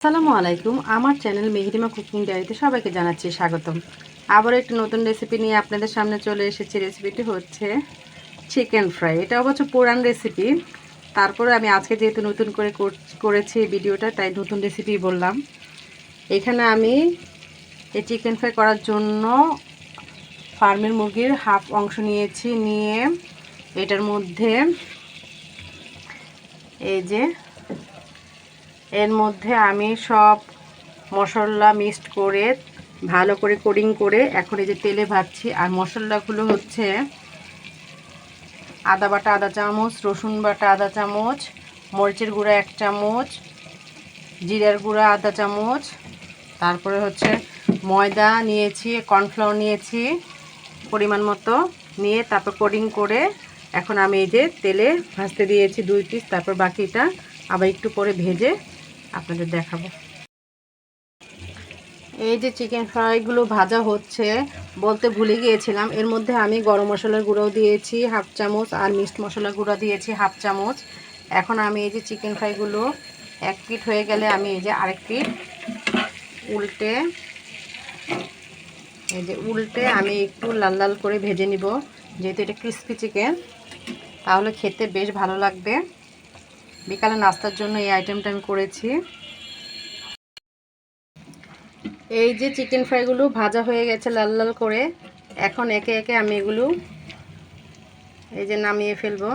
আসসালামু আলাইকুম। আমার চ্যানেল মেহেরিমা কুকিং ডায়েরিতে সবাইকে জানাচ্ছি স্বাগতম। আবার একটি নতুন রেসিপি নিয়ে আপনাদের সামনে চলে এসেছি। রেসিপিটি হচ্ছে চিকেন ফ্রাই। এটা অবশ্য পুরান রেসিপি, তারপরে আমি আজকে যেহেতু নতুন করে করেছি ভিডিওটা, তাই নতুন রেসিপি বললাম। এখানে আমি এই চিকেন ফ্রাই করার জন্য ফার্মের মুরগির হাফ অংশ নিয়েছি। নিয়ে এটার মধ্যে এর মধ্যে আমি সব মশলা মিক্সড করে ভালো করে কোডিং করে এখন এই যে তেলে ভাজছি। আর মশলাগুলো হচ্ছে আদা বাটা আধা চামচ, রসুন বাটা আধা চামচ, মরিচের গুঁড়া 1 চামচ, জিরার গুঁড়া আধা চামচ, তারপরে হচ্ছে ময়দা নিয়েছি, কর্নফ্লাওয়ার নিয়েছি পরিমাণ মতো, নিয়ে তারপর কোডিং করে এখন আমি এই যে তেলে ভাজতে দিয়েছি 2 পিস। তারপর বাকিটা আবার একটু পরে ভেজে আপনাদের দেখাবো। এই যে চিকেন ফ্রাইগুলো ভাজা হচ্ছে, বলতে ভুলে গিয়েছিলাম, এর মধ্যে আমি গরম মশলার গুঁড়োও দিয়েছি হাফ চামচ আর মিক্সড মশলার গুঁড়ো দিয়েছি হাফ চামচ। এখন আমি এই যে চিকেন ফ্রাইগুলো এক পিঠ হয়ে গেলে আমি এই যে আরেক পিঠ উল্টে আমি একটু লাল লাল করে ভেজে নিব, যেহেতু এটা ক্রিস্পি চিকেন, তাহলে খেতে বেশ ভালো লাগবে। বিকালে নাস্তার জন্য এই আইটেমটা আমি করেছি। এই যে চিকেন ফ্রাইগুলো ভাজা হয়ে গেছে লাল লাল করে, এখন একে একে আমি এগুলো এই যে নামিয়ে ফেলবো।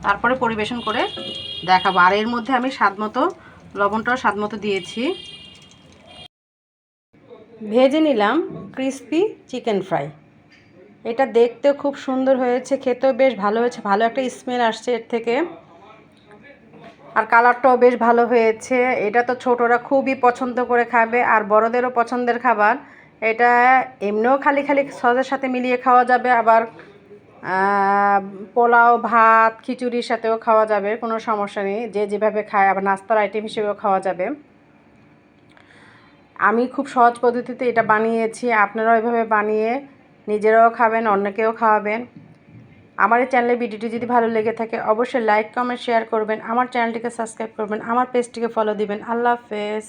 তারপরে পরিবেশন করে দেখাবো। আর এর মধ্যে আমি স্বাদমতো লবণটাও স্বাদমতো দিয়েছি। ভেজে নিলাম ক্রিস্পি চিকেন ফ্রাই। এটা দেখতেও খুব সুন্দর হয়েছে, খেতেও বেশ ভালো হয়েছে, ভালো একটা স্মেল আসছে এর থেকে, আর কালারটাও বেশ ভালো হয়েছে। এটা তো ছোটরা খুবই পছন্দ করে খাবে, আর বড়দেরও পছন্দের খাবার। এটা এমনিও খালি খালি সসের সাথে মিলিয়ে খাওয়া যাবে, আবার পোলাও ভাত খিচুড়ির সাথেও খাওয়া যাবে, কোনো সমস্যা নেই। যে যেভাবে খায়, আবার নাস্তার আইটেম হিসেবেও খাওয়া যাবে। আমি খুব সহজ পদ্ধতিতে এটা বানিয়েছি, আপনারাও এভাবে বানিয়ে নিজেরাও খাবেন, অন্যকেও খাওয়াবেন। আমার এই চ্যানেলের ভিডিওটি যদি ভালো লেগে থাকে অবশ্যই লাইক কমেন্ট শেয়ার করবেন, আমার চ্যানেলটিকে সাবস্ক্রাইব করবেন, আমার পেজটিকে ফলো দিবেন। আল্লাহ হাফেজ।